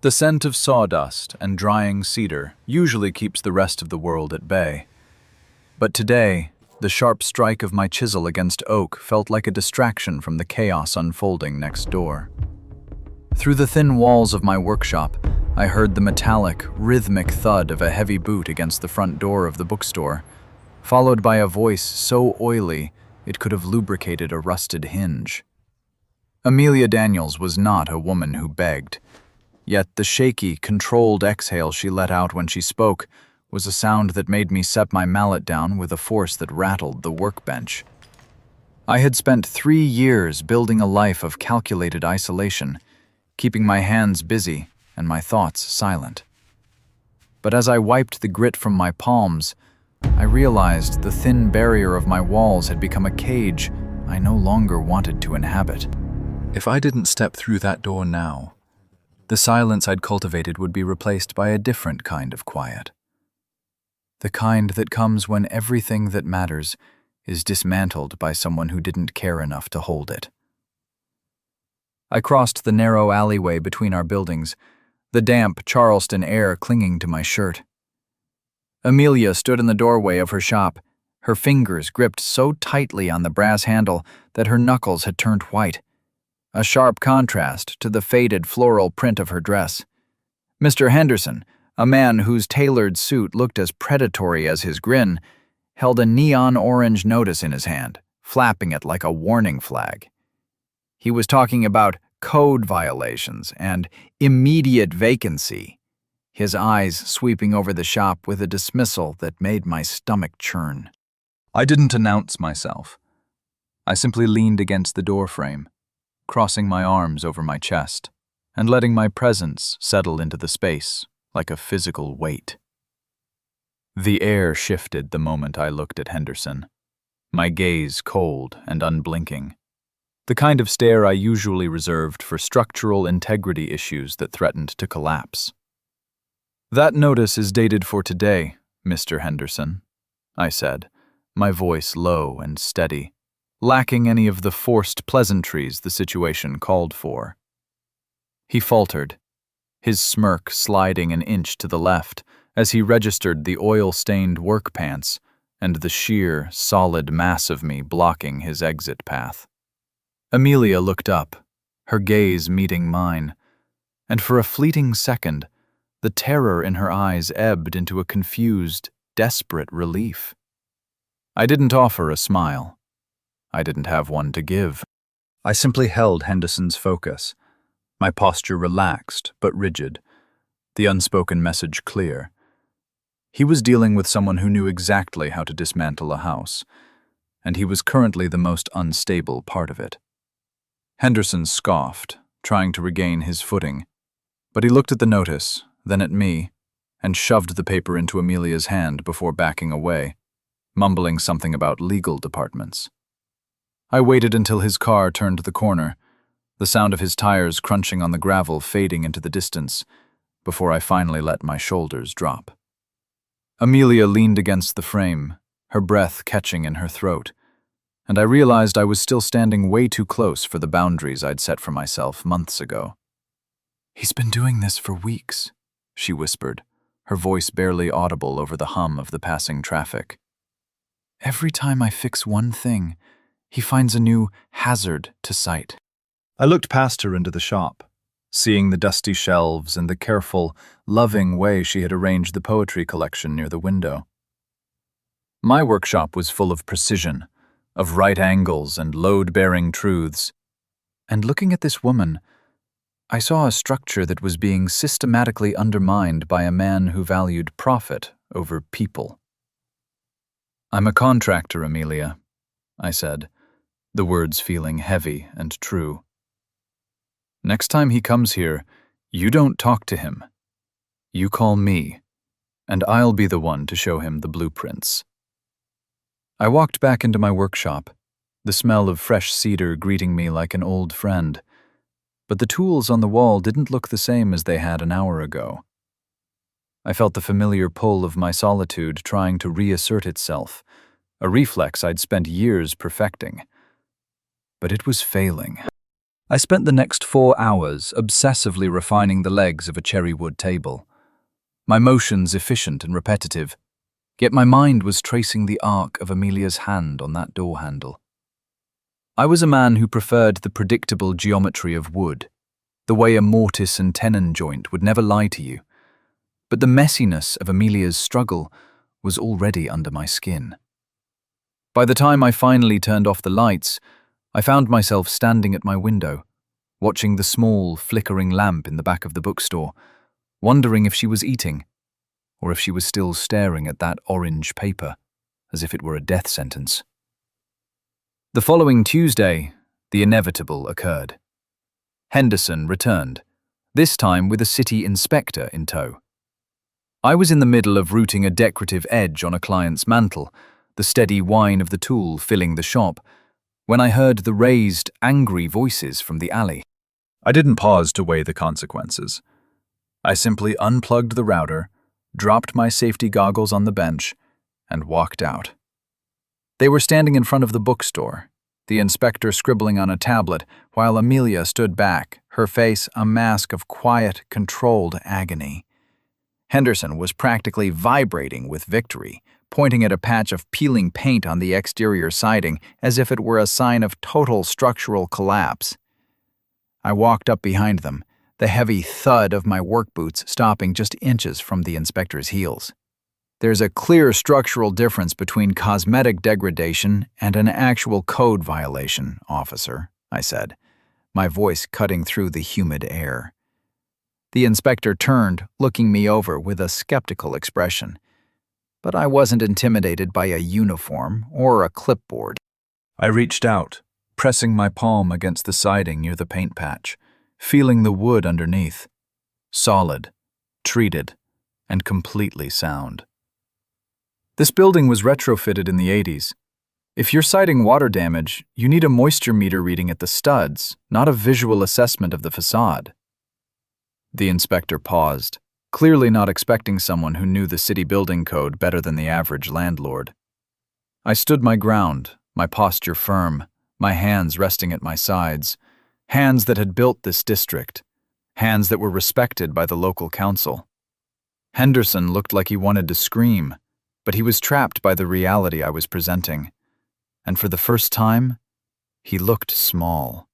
The scent of sawdust and drying cedar usually keeps the rest of the world at bay. But today, the sharp strike of my chisel against oak felt like a distraction from the chaos unfolding next door. Through the thin walls of my workshop, I heard the metallic, rhythmic thud of a heavy boot against the front door of the bookstore, followed by a voice so oily it could have lubricated a rusted hinge. Amelia Daniels was not a woman who begged, yet the shaky, controlled exhale she let out when she spoke was a sound that made me set my mallet down with a force that rattled the workbench. I had spent 3 years building a life of calculated isolation, keeping my hands busy and my thoughts silent. But as I wiped the grit from my palms, I realized the thin barrier of my walls had become a cage I no longer wanted to inhabit. If I didn't step through that door now, the silence I'd cultivated would be replaced by a different kind of quiet. The kind that comes when everything that matters is dismantled by someone who didn't care enough to hold it. I crossed the narrow alleyway between our buildings, the damp Charleston air clinging to my shirt. Amelia stood in the doorway of her shop, her fingers gripped so tightly on the brass handle that her knuckles had turned white, a sharp contrast to the faded floral print of her dress. Mr. Henderson, a man whose tailored suit looked as predatory as his grin, held a neon orange notice in his hand, flapping it like a warning flag. He was talking about code violations and immediate vacancy, his eyes sweeping over the shop with a dismissal that made my stomach churn. I didn't announce myself. I simply leaned against the doorframe, crossing my arms over my chest and letting my presence settle into the space like a physical weight. The air shifted the moment I looked at Henderson, my gaze cold and unblinking, the kind of stare I usually reserved for structural integrity issues that threatened to collapse. "That notice is dated for today, Mr. Henderson," I said, my voice low and steady, lacking any of the forced pleasantries the situation called for. He faltered, his smirk sliding an inch to the left as he registered the oil-stained work pants and the sheer, solid mass of me blocking his exit path. Amelia looked up, her gaze meeting mine, and for a fleeting second, the terror in her eyes ebbed into a confused, desperate relief. I didn't offer a smile. I didn't have one to give. I simply held Henderson's focus, my posture relaxed but rigid, the unspoken message clear. He was dealing with someone who knew exactly how to dismantle a house, and he was currently the most unstable part of it. Henderson scoffed, trying to regain his footing, but he looked at the notice, then at me, and shoved the paper into Amelia's hand before backing away, mumbling something about legal departments. I waited until his car turned the corner, the sound of his tires crunching on the gravel fading into the distance, before I finally let my shoulders drop. Amelia leaned against the frame, her breath catching in her throat, and I realized I was still standing way too close for the boundaries I'd set for myself months ago. "He's been doing this for weeks," she whispered, her voice barely audible over the hum of the passing traffic. "Every time I fix one thing, he finds a new hazard to cite." I looked past her into the shop, seeing the dusty shelves and the careful, loving way she had arranged the poetry collection near the window. My workshop was full of precision, of right angles and load-bearing truths. And looking at this woman, I saw a structure that was being systematically undermined by a man who valued profit over people. "I'm a contractor, Amelia," I said, the words feeling heavy and true. "Next time he comes here, you don't talk to him. You call me, and I'll be the one to show him the blueprints." I walked back into my workshop, the smell of fresh cedar greeting me like an old friend, but the tools on the wall didn't look the same as they had an hour ago. I felt the familiar pull of my solitude trying to reassert itself, a reflex I'd spent years perfecting. But it was failing. I spent the next 4 hours obsessively refining the legs of a cherry wood table. My motions efficient and repetitive, yet my mind was tracing the arc of Amelia's hand on that door handle. I was a man who preferred the predictable geometry of wood, the way a mortise and tenon joint would never lie to you. But the messiness of Amelia's struggle was already under my skin. By the time I finally turned off the lights, I found myself standing at my window, watching the small, flickering lamp in the back of the bookstore, wondering if she was eating, or if she was still staring at that orange paper, as if it were a death sentence. The following Tuesday, the inevitable occurred. Henderson returned, this time with a city inspector in tow. I was in the middle of routing a decorative edge on a client's mantel, the steady whine of the tool filling the shop, when I heard the raised, angry voices from the alley. I didn't pause to weigh the consequences. I simply unplugged the router, dropped my safety goggles on the bench, and walked out. They were standing in front of the bookstore, the inspector scribbling on a tablet, while Amelia stood back, her face a mask of quiet, controlled agony. Henderson was practically vibrating with victory, pointing at a patch of peeling paint on the exterior siding as if it were a sign of total structural collapse. I walked up behind them, the heavy thud of my work boots stopping just inches from the inspector's heels. There's a clear structural difference between cosmetic degradation and an actual code violation, officer, I said, my voice cutting through the humid air. The inspector turned, looking me over with a skeptical expression. But I wasn't intimidated by a uniform or a clipboard. I reached out, pressing my palm against the siding near the paint patch, feeling the wood underneath. Solid, treated, and completely sound. This building was retrofitted in the 80s. If you're citing water damage, you need a moisture meter reading at the studs, not a visual assessment of the facade. The inspector paused, clearly not expecting someone who knew the city building code better than the average landlord. I stood my ground, my posture firm, my hands resting at my sides, hands that had built this district, hands that were respected by the local council. Henderson looked like he wanted to scream, but he was trapped by the reality I was presenting, and for the first time, he looked small.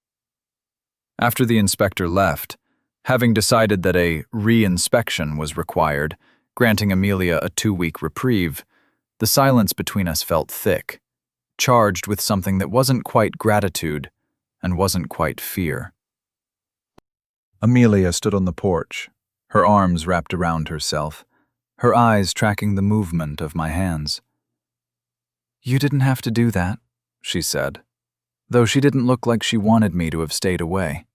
After the inspector left, having decided that a re-inspection was required, granting Amelia a 2-week reprieve, the silence between us felt thick, charged with something that wasn't quite gratitude and wasn't quite fear. Amelia stood on the porch, her arms wrapped around herself, her eyes tracking the movement of my hands. "You didn't have to do that," she said, though she didn't look like she wanted me to have stayed away.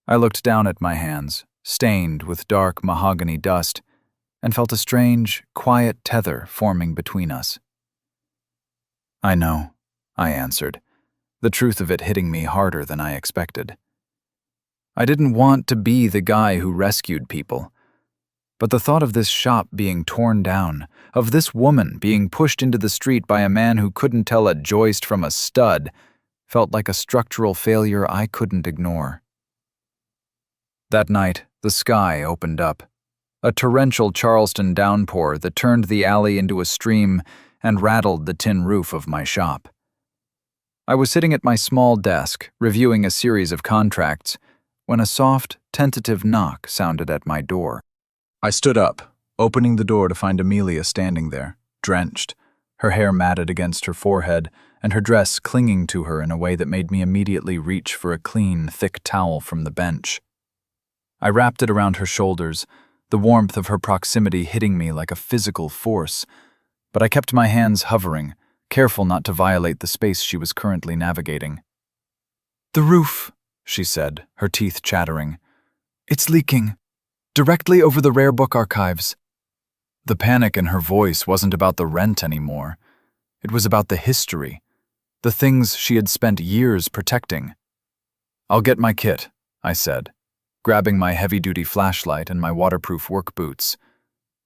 I looked down at my hands, stained with dark mahogany dust, and felt a strange, quiet tether forming between us. "I know," I answered, the truth of it hitting me harder than I expected. I didn't want to be the guy who rescued people, but the thought of this shop being torn down, of this woman being pushed into the street by a man who couldn't tell a joist from a stud, felt like a structural failure I couldn't ignore. That night, the sky opened up, a torrential Charleston downpour that turned the alley into a stream and rattled the tin roof of my shop. I was sitting at my small desk, reviewing a series of contracts, when a soft, tentative knock sounded at my door. I stood up, opening the door to find Amelia standing there, drenched, her hair matted against her forehead, and her dress clinging to her in a way that made me immediately reach for a clean, thick towel from the bench. I wrapped it around her shoulders, the warmth of her proximity hitting me like a physical force, but I kept my hands hovering, careful not to violate the space she was currently navigating. "The roof," she said, her teeth chattering. "It's leaking. Directly over the rare book archives." The panic in her voice wasn't about the rent anymore. It was about the history, the things she had spent years protecting. "I'll get my kit," I said, grabbing my heavy-duty flashlight and my waterproof work boots.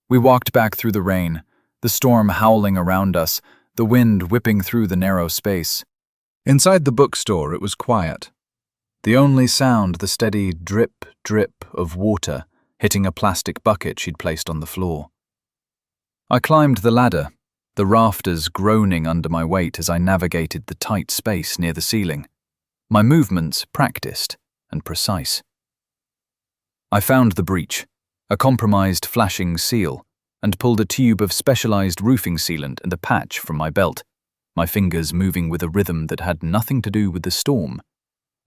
We walked back through the rain, the storm howling around us, the wind whipping through the narrow space. Inside the bookstore, it was quiet. The only sound the steady drip, drip of water hitting a plastic bucket she'd placed on the floor. I climbed the ladder, the rafters groaning under my weight as I navigated the tight space near the ceiling, my movements practiced and precise. I found the breach, a compromised flashing seal, and pulled a tube of specialized roofing sealant and a patch from my belt, my fingers moving with a rhythm that had nothing to do with the storm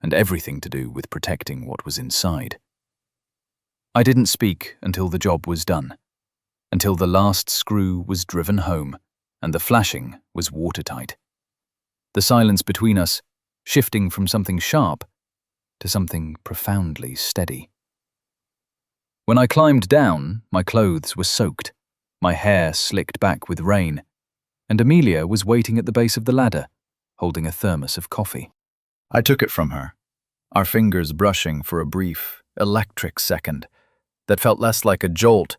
and everything to do with protecting what was inside. I didn't speak until the job was done, until the last screw was driven home and the flashing was watertight. The silence between us shifting from something sharp to something profoundly steady. When I climbed down, my clothes were soaked, my hair slicked back with rain, and Amelia was waiting at the base of the ladder, holding a thermos of coffee. I took it from her, our fingers brushing for a brief, electric second that felt less like a jolt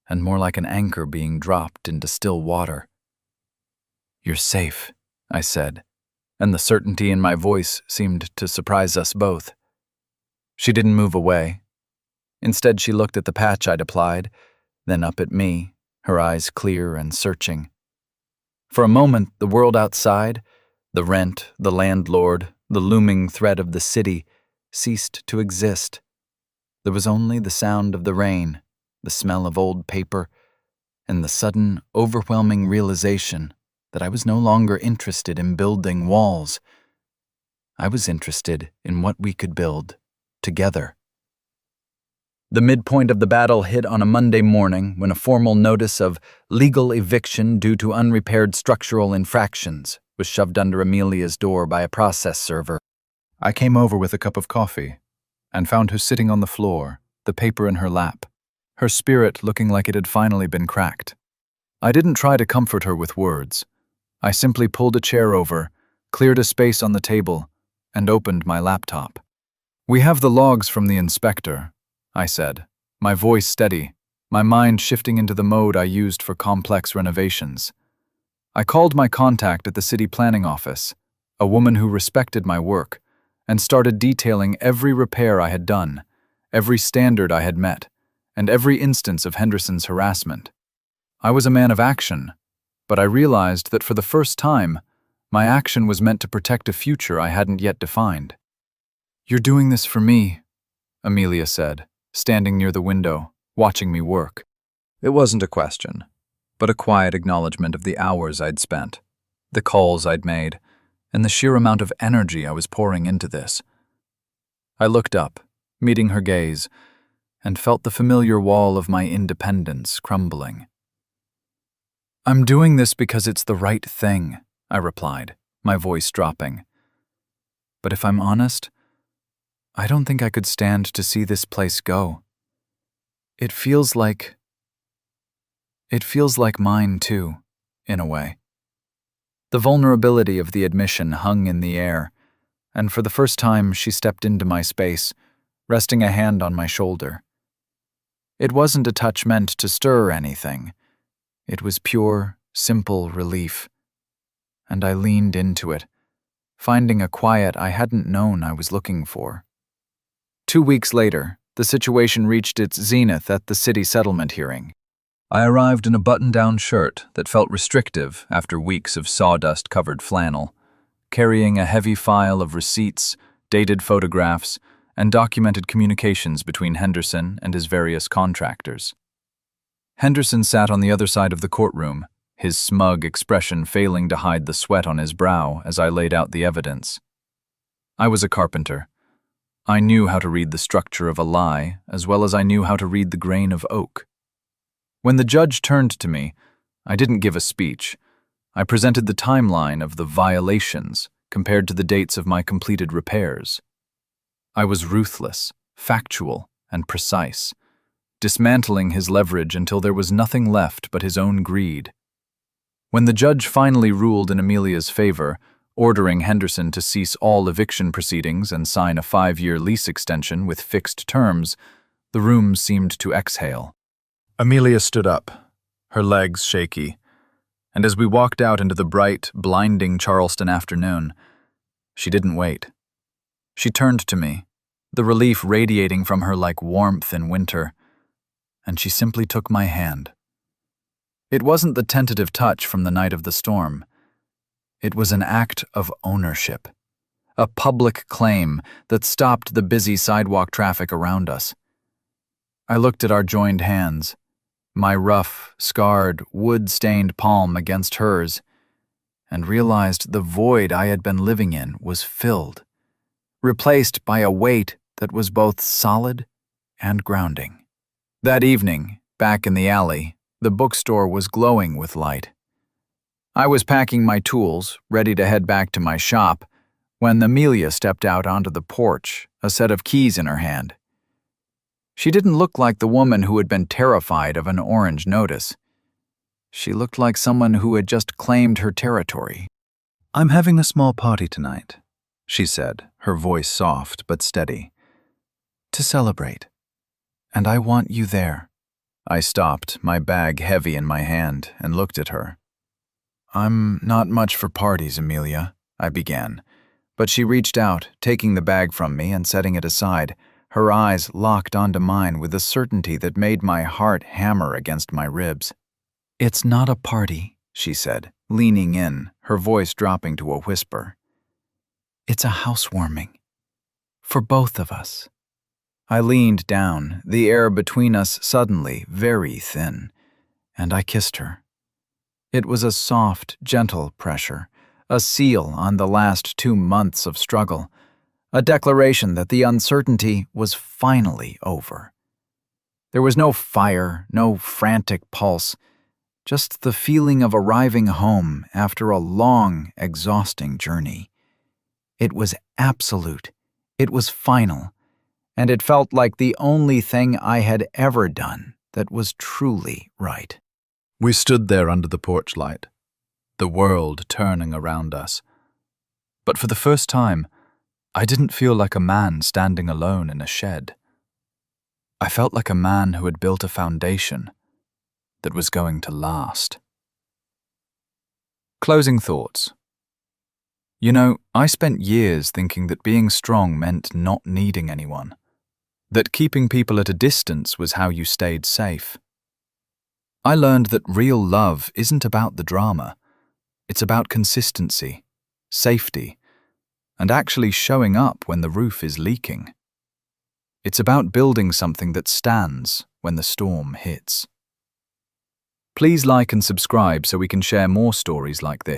and more like an anchor being dropped into still water. "You're safe," I said, and the certainty in my voice seemed to surprise us both. She didn't move away. Instead, she looked at the patch I'd applied, then up at me, her eyes clear and searching. For a moment, the world outside, the rent, the landlord, the looming threat of the city, ceased to exist. There was only the sound of the rain, the smell of old paper, and the sudden, overwhelming realization that I was no longer interested in building walls. I was interested in what we could build together. The midpoint of the battle hit on a Monday morning when a formal notice of legal eviction due to unrepaired structural infractions was shoved under Amelia's door by a process server. I came over with a cup of coffee and found her sitting on the floor, the paper in her lap, her spirit looking like it had finally been cracked. I didn't try to comfort her with words. I simply pulled a chair over, cleared a space on the table, and opened my laptop. "We have the logs from the inspector," I said, my voice steady, my mind shifting into the mode I used for complex renovations. I called my contact at the city planning office, a woman who respected my work, and started detailing every repair I had done, every standard I had met, and every instance of Henderson's harassment. I was a man of action, but I realized that for the first time, my action was meant to protect a future I hadn't yet defined. "You're doing this for me," Amelia said, standing near the window, watching me work. It wasn't a question, but a quiet acknowledgement of the hours I'd spent, the calls I'd made, and the sheer amount of energy I was pouring into this. I looked up, meeting her gaze, and felt the familiar wall of my independence crumbling. "I'm doing this because it's the right thing," I replied, my voice dropping. "But if I'm honest, I don't think I could stand to see this place go. It feels like mine too, in a way." The vulnerability of the admission hung in the air, and for the first time she stepped into my space, resting a hand on my shoulder. It wasn't a touch meant to stir anything. It was pure, simple relief, and I leaned into it, finding a quiet I hadn't known I was looking for. 2 weeks later, the situation reached its zenith at the city settlement hearing. I arrived in a button-down shirt that felt restrictive after weeks of sawdust-covered flannel, carrying a heavy file of receipts, dated photographs, and documented communications between Henderson and his various contractors. Henderson sat on the other side of the courtroom, his smug expression failing to hide the sweat on his brow as I laid out the evidence. I was a carpenter. I knew how to read the structure of a lie as well as I knew how to read the grain of oak. When the judge turned to me, I didn't give a speech. I presented the timeline of the violations compared to the dates of my completed repairs. I was ruthless, factual, and precise, dismantling his leverage until there was nothing left but his own greed. When the judge finally ruled in Amelia's favor, ordering Henderson to cease all eviction proceedings and sign a 5-year lease extension with fixed terms, the room seemed to exhale. Amelia stood up, her legs shaky, and as we walked out into the bright, blinding Charleston afternoon, she didn't wait. She turned to me, the relief radiating from her like warmth in winter, and she simply took my hand. It wasn't the tentative touch from the night of the storm. It was an act of ownership, a public claim that stopped the busy sidewalk traffic around us. I looked at our joined hands, my rough, scarred, wood-stained palm against hers, and realized the void I had been living in was filled, replaced by a weight that was both solid and grounding. That evening, back in the alley, the bookstore was glowing with light. I was packing my tools, ready to head back to my shop, when Amelia stepped out onto the porch, a set of keys in her hand. She didn't look like the woman who had been terrified of an orange notice. She looked like someone who had just claimed her territory. "I'm having a small party tonight," she said, her voice soft but steady. "To celebrate. And I want you there." I stopped, my bag heavy in my hand, and looked at her. "I'm not much for parties, Amelia," I began, but she reached out, taking the bag from me and setting it aside, her eyes locked onto mine with a certainty that made my heart hammer against my ribs. "It's not a party," she said, leaning in, her voice dropping to a whisper. "It's a housewarming. For both of us." I leaned down, the air between us suddenly very thin, and I kissed her. It was a soft, gentle pressure, a seal on the last 2 months of struggle, a declaration that the uncertainty was finally over. There was no fire, no frantic pulse, just the feeling of arriving home after a long, exhausting journey. It was absolute, it was final, and it felt like the only thing I had ever done that was truly right. We stood there under the porch light, the world turning around us. But for the first time, I didn't feel like a man standing alone in a shed. I felt like a man who had built a foundation that was going to last. Closing thoughts. You know, I spent years thinking that being strong meant not needing anyone, that keeping people at a distance was how you stayed safe. I learned that real love isn't about the drama. It's about consistency, safety, and actually showing up when the roof is leaking. It's about building something that stands when the storm hits. Please like and subscribe so we can share more stories like this.